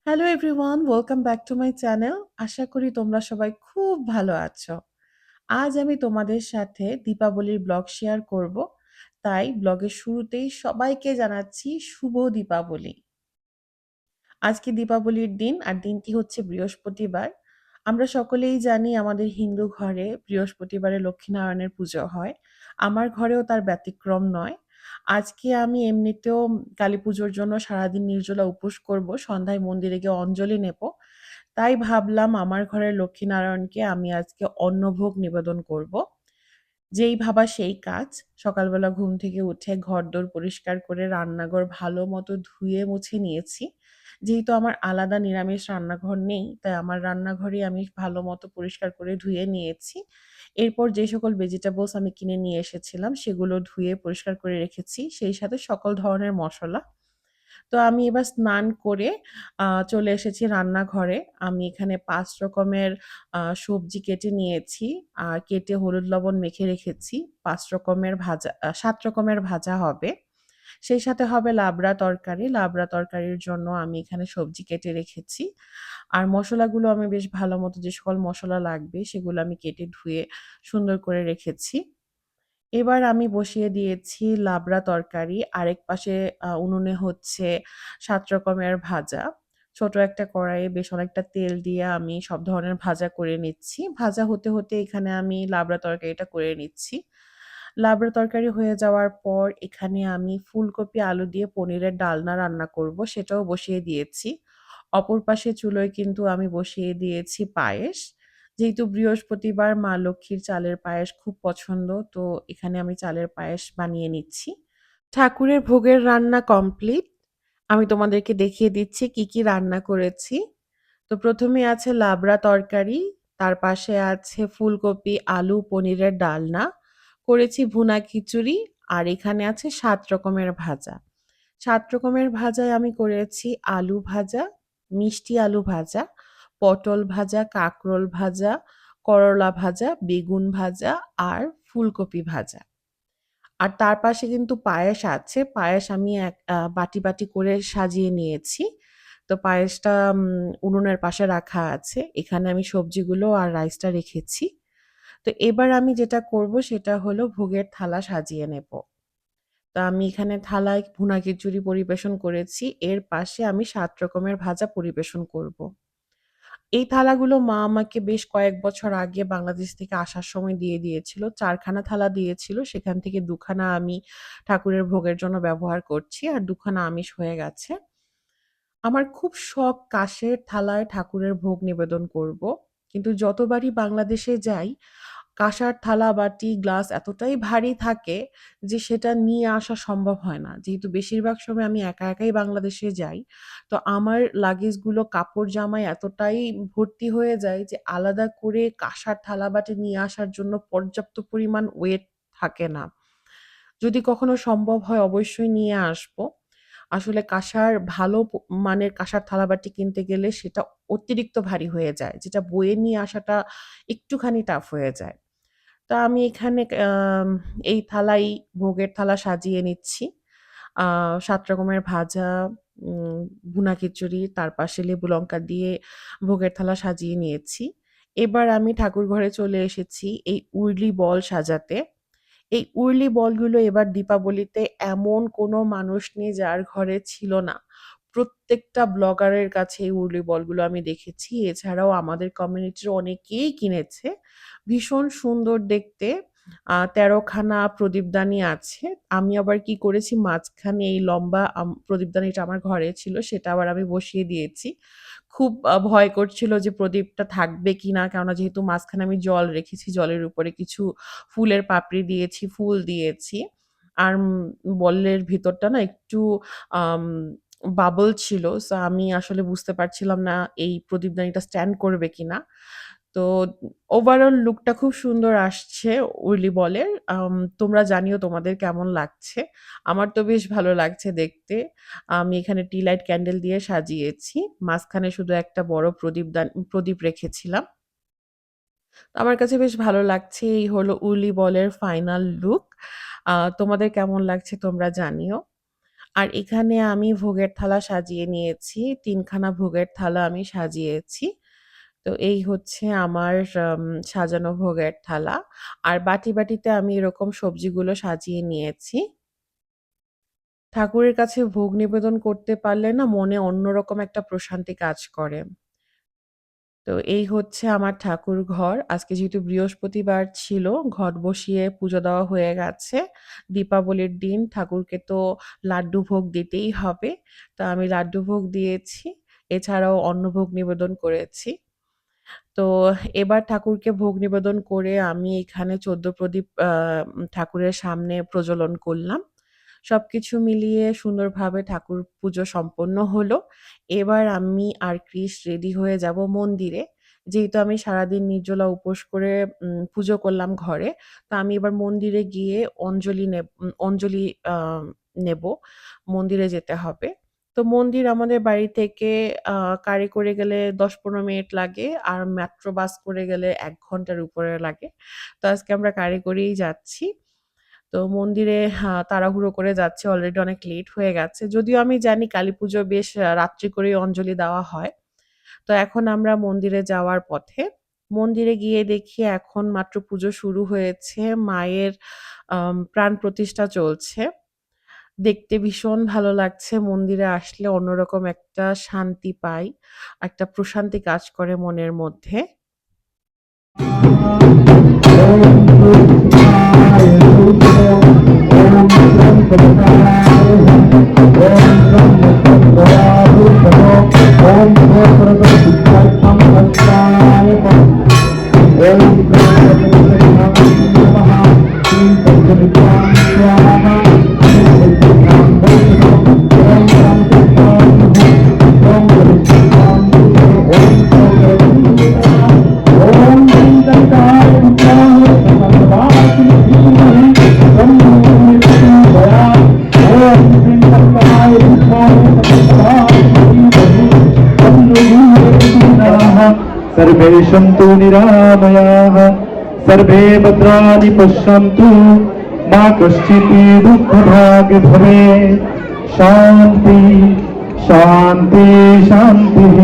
Hello everyone, welcome back to my channel. আশা করি তোমরা সবাই খুব ভালো আছো। আজ আমি তোমাদের সাথে দীপাবলির ব্লগ শেয়ার করব। তাই ব্লগের শুরুতেই সবাইকে জানাচ্ছি শুভ দীপাবলি। আজকে দীপাবলির দিন আর দিনটি হচ্ছে বৃহস্পতিবার। আমরা সকলেই জানি আমাদের হিন্দু ঘরে বৃহস্পতিবারে লক্ষ্মীনারায়ণের পুজো হয়। আমার ঘরেও তার ব্যতিক্রম নয়। আজকে আমি এমনিতেও কালী পুজোর জন্য সারাদিন নির্জলা উপোস করব, সন্ধ্যায় মন্দিরে গিয়ে অঞ্জলি নেব। তাই ভাবলাম আমার ঘরের লক্ষ্মীনারায়ণকে আমি আজকে অন্নভোগ নিবেদন করব। যেই ভাবা সেই কাজ। সকালবেলা ঘুম থেকে উঠে ঘরদোর পরিষ্কার করে রান্নাঘর ভালো মতো ধুয়ে মুছে নিয়েছি। যেহেতু আমার আলাদা নিরামিষ রান্নাঘর নেই, তাই আমার রান্নাঘরই আমি ভালো মতো পরিষ্কার করে ধুয়ে নিয়েছি। এরপর যে সকল ভেজিটেবলস আমি কিনে নিয়ে এসেছিলাম সেগুলো ধুয়ে পরিষ্কার করে রেখেছি, সেই সাথে সকল ধরনের মসলা। তো আমি এবার স্নান করে চলে এসেছি রান্নাঘরে। আমি এখানে ৫ রকমের সবজি কেটে নিয়েছি। আর কেটে হলুদ লবণ মেখে রেখেছি। ৫ রকমের ভাজা ৭ রকমের ভাজা হবে। সেই সাথে হবে লাবড়া তরকারি। লাবড়া তরকারির জন্য আমি এখানে সবজি কেটে রেখেছি। আর মসলাগুলো আমি বেশ ভালো মতো যে সকল মসলা লাগবে সেগুলো আমি কেটে ধুয়ে সুন্দর করে রেখেছি। এবার আমি বসিয়ে দিয়েছি লাবড়া তরকারি। আরেক পাশে উনুনে হচ্ছে ৭ রকমের ভাজা। ছোট একটা কড়াইয়ে বেশ অনেকটা তেল দিয়ে আমি সব ধরনের ভাজা করে নিচ্ছি। ভাজা হতে, হতে এখানে আমি লাবড়া তরকারিটা করে নিচ্ছি। লাবড়া তরকারি হয়ে যাওয়ার পর এখানে আমি ফুলকপি, আলু দিয়ে পনিরের ডালনা রান্না করব, সেটাও বসিয়ে দিয়েছি। অপর পাশে চুলোয় কিন্তু আমি বসিয়ে দিয়েছি পায়েস। যেহেতু বৃহস্পতিবার মা লক্ষ্মীর চালের পায়েস খুব পছন্দ, তো এখানে আমি চালের পায়েস বানিয়ে নিচ্ছি। ঠাকুরের ভোগের রান্না কমপ্লিট। আমি তোমাদেরকে দেখিয়ে দিচ্ছি কি, কি রান্না করেছি। তো ১ম এ আছে লাবড়া তরকারি, তার পাশে আছে ফুলকপি, আলু, পনিরের ডালনা, করেছি ভুনা খিচুড়ি, আর এখানে আছে ৭ রকমের ভাজা। ৭ রকমের ভাজায় আমি করেছি আলু ভাজা, মিষ্টি আলু ভাজা, পটল ভাজা, কাঁকরোল ভাজা, করলা ভাজা, বেগুন ভাজা আর ফুলকপি ভাজা। আর তার পাশে কিন্তু পায়েস আছে। পায়েস আমি বাটি, বাটি করে সাজিয়ে নিয়েছি। তো পায়েসটা উনুনের পাশে রাখা আছে। এখানে আমি সবজিগুলো আর রাইসটা রেখেছি। তো এবার আমি যেটা করব সেটা হলো ভোগের থালা সাজিয়ে নেব। তো আমি এখানে থালায় ভুনা খিচুড়ি পরিবেশন করেছি। এর পাশে আমি ৭ রকমের ভাজা পরিবেশন করব। এই থালাগুলো মা আমাকে বেশ কয়েক বছর আগে বাংলাদেশ থেকে আসার সময় দিয়ে দিয়েছিল। ৪ খানা থালা দিয়েছিল। সেখান থেকে ২ খানা আমি ঠাকুরের ভোগের জন্য ব্যবহার করছি। আর ২ খানা আমিষ হয়ে গেছে। আমার খুব শখ কাঁসের থালায় ঠাকুরের ভোগ নিবেদন করব। কিন্তু যতবারই বাংলাদেশে যাই, কাঁসার থালা, বাটি, গ্লাস এতটাই ভারী থাকে যে সেটা নিয়ে আসা সম্ভব হয় না। যেহেতু বেশিরভাগ সময় আমি একা একাই বাংলাদেশে যাই, তো আমার লাগেজগুলো কাপড় জামায় এতটাই ভর্তি হয়ে যায় যে আলাদা করে কাঁসার থালা, বাটি নিয়ে আসার জন্য পর্যাপ্ত পরিমাণ ওয়েট থাকে না। যদি কখনো সম্ভব হয় অবশ্যই নিয়ে আসবো। আসলে কাঁসার ভালো মানের কাঁসার থালাবাটি কিনতে গেলে সেটা অতিরিক্ত ভারী হয়ে যায়। যেটা বয়ে নিয়ে আসাটা একটুখানি টাফ হয়ে যায়। তো আমি এখানে এই থালাই ভোগের থালা সাজিয়ে নিচ্ছি। আ ৭ রকমের ভাজা, উম ভুনা খিচুড়ি, তার পাশে লেবু লঙ্কা দিয়ে ভোগের থালা সাজিয়ে নিয়েছি। এবার আমি ঠাকুরঘরে চলে এসেছি এই উর্লি বল সাজাতে। এই উর্লি বলগুলো এবার দীপাবলিতে এমন কোনো মানুষ নেই যার ঘরে ছিল না। প্রত্যেকটা ব্লগারের কাছে এই উর্লি বলগুলো আমি দেখেছি। এছাড়াও আমাদের কমিউনিটির অনেকেই কিনেছে। ভীষণ সুন্দর দেখতে। ১৩ খানা প্রদীপদানি আছে। আমি আবার কি করেছি, মাঝখানে এই লম্বা প্রদীপদানিটা আমার ঘরে ছিল, সেটা আবার আমি বসিয়ে দিয়েছি। খুব ভয় করছিল যে প্রদীপটা থাকবে কিনা। কেননা যেহেতু মাঝখানে আমি জল রেখেছি, জলের উপরে কিছু ফুলের পাপড়ি দিয়েছি, ফুল দিয়েছি। আর বলের ভিতরটা না একটু আম বাবল ছিল। সো আমি আসলে বুঝতে পারছিলাম না এই প্রদীপদানিটা স্ট্যান্ড করবে কিনা। তো ওভারঅল লুকটা খুব সুন্দর আসছে উর্লি বলের। তোমরা জানিও তোমাদের কেমন লাগছে। আমার তো বেশ ভালো লাগছে দেখতে। আমি এখানে টি লাইট ক্যান্ডেল দিয়ে সাজিয়েছি। মাঝখানে শুধু একটা বড় প্রদীপ রেখেছিলাম। আমার কাছে বেশ ভালো লাগছে। এই হলো উলি বলের ফাইনাল লুক। তোমাদের কেমন লাগছে তোমরা জানিও। আর এখানে আমি ভোগের থালা সাজিয়ে নিয়েছি। ৩ খানা ভোগের থালা আমি সাজিয়েছি। তো এই হচ্ছে আমার সাজানো ভোগের থালা। আর বাটিতে আমি এরকম সবজিগুলো সাজিয়ে নিয়েছি। ঠাকুরের কাছে ভোগ নিবেদন করতে পারলে না মনে অন্যরকম একটা প্রশান্তি কাজ করে। তো এই হচ্ছে আমার ঠাকুরঘর। আজকে যেহেতু বৃহস্পতিবার ছিল, ঘট বসিয়ে পুজো দেওয়া হয়ে গেছে। দীপাবলির দিন ঠাকুরকে তো লাড্ডু ভোগ দিতেই হবে। তো আমি লাড্ডু ভোগ দিয়েছি। এছাড়াও অন্নভোগ নিবেদন করেছি। তো এবার ঠাকুরকে ভোগ নিবেদন করে আমি এখানে ১৪ প্রদীপ ঠাকুরের সামনে প্রজ্বলন করলাম। সবকিছু মিলিয়ে সুন্দরভাবে ঠাকুর পুজো সম্পন্ন হলো। এবার আমি আর কৃষ রেডি হয়ে যাব মন্দিরে। যেহেতু আমি সারাদিন নির্জলা উপোস করে পুজো করলাম ঘরে। তো আমি এবার মন্দিরে গিয়ে অঞ্জলি নেব। মন্দিরে যেতে হবে। তো মন্দির আমাদের বাড়ি থেকে আ গাড়ি করে গেলে ১০-১৫ মিনিট লাগে। আর মেট্রো বাস করে গেলে ১ ঘন্টার উপরে লাগে। তো আজকে আমরা গাড়ি করেই যাচ্ছি। তো মন্দিরে তাড়াহুড়ো করে যাচ্ছি। অলরেডি অনেক লেট হয়ে গেছে। যদিও আমি জানি কালীপুজো বেশ রাত্রি করেই অঞ্জলি দেওয়া হয়। তো এখন আমরা মন্দিরে যাওয়ার পথে। মন্দিরে গিয়ে দেখি এখন মাত্র পুজো শুরু হয়েছে। মায়ের প্রাণ প্রতিষ্ঠা চলছে। দেখতে ভীষণ ভালো লাগছে। মন্দিরে আসলে অন্যরকম একটা শান্তি পাই। একটা প্রশান্তি কাজ করে মনের মধ্যে। सर्वे सन्तु निरामयाः सर्वे भद्राणि पश्यन्तु मा कश्चित् दुःखभाग् भवेत् शान्ति शान्ति शान्तिः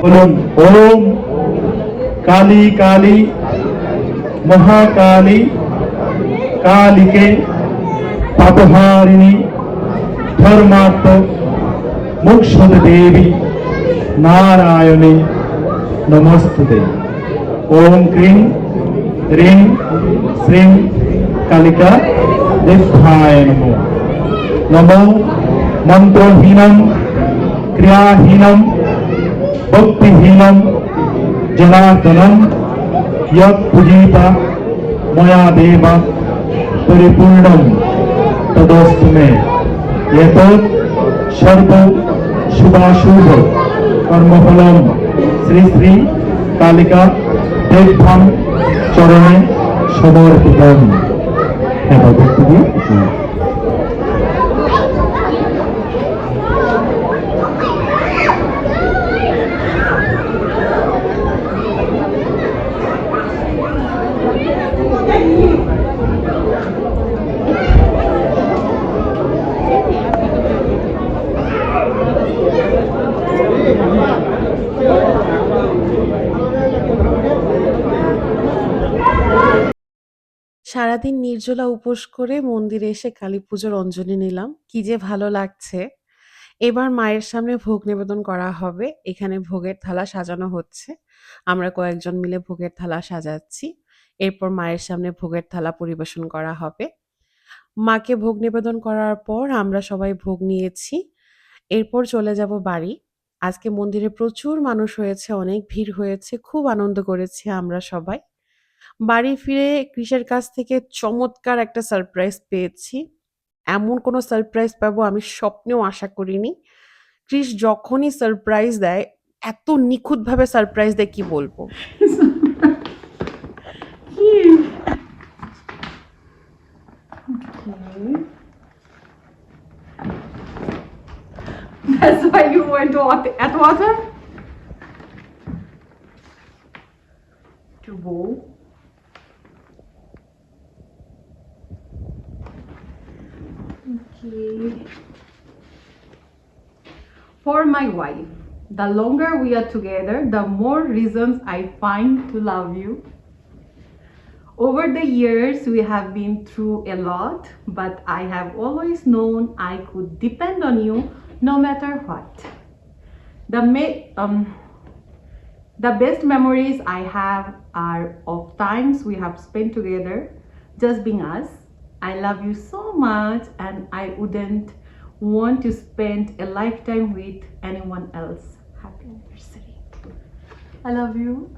বলুন ওম কালী কালী মহাকালী কালিকে পাপহারিণী ধর্মার্থ মোক্ষদ দেবী नारायणे नमस्ते ओम क्रीं ह्रीं श्रीं कालिका देवाय नमो नमो मंत्रहीनं क्रियाहीनं भक्तिहीनं जनार्दनं यत् पूजिता मया देव परिपूर्णं तदस्तु मे एतत् सर्व शुभाशुभ कर्मफलम श्री श्री कालिका देवधाम चरणे समर्पितम সারাদিন নির্জলা উপোস করে মন্দিরে এসে কালীপুজোর অঞ্জলি নিলাম। কি যে ভালো লাগছে। এবার মায়ের সামনে ভোগ নিবেদন করা হবে। এখানে ভোগের থালা সাজানো হচ্ছে। আমরা কয়েকজন মিলে ভোগের থালা সাজাচ্ছি। এরপর মায়ের সামনে ভোগের থালা পরিবেশন করা হবে। মাকে ভোগ নিবেদন করার পর আমরা সবাই ভোগ নিয়েছি। এরপর চলে যাব বাড়ি। আজকে মন্দিরে প্রচুর মানুষ হয়েছে, অনেক ভিড় হয়েছে। খুব আনন্দ করেছি আমরা সবাই। বাড়ি ফিরে কৃষের কাছ থেকে চমৎকার একটা সারপ্রাইজ পেয়েছি। এমন কোনো সারপ্রাইজ পাবো আমি স্বপ্নেও আশা করিনি। কৃষ যখনই সারপ্রাইজ দেয়, এত নিখুঁতভাবে সারপ্রাইজ দেয় কি বলবো। That's why you went to at water? To bowl? Okay. For my wife, the longer we are together, the more reasons I find to love you. Over the years, we have been through a lot, but I have always known I could depend on you no matter what. The best memories I have are of times we have spent together, just being us. I love you so much, and I wouldn't want to spend a lifetime with anyone else. Happy anniversary. I love you.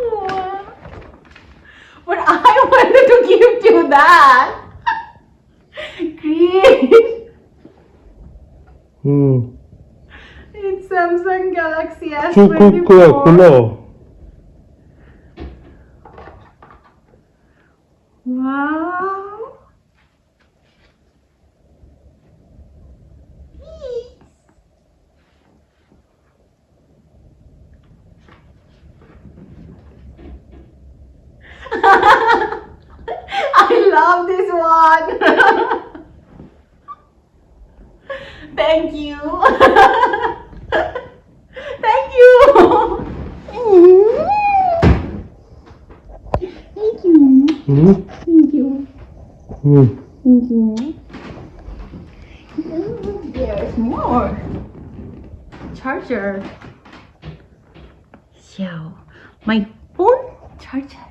Aw. But I wanted to give you that. Great. It's Samsung Galaxy S24. Wow. I love this one. Thank you. Thank you. Thank you. Thank you. Thank you. Oh, there's more. Charger. So, my phone charger.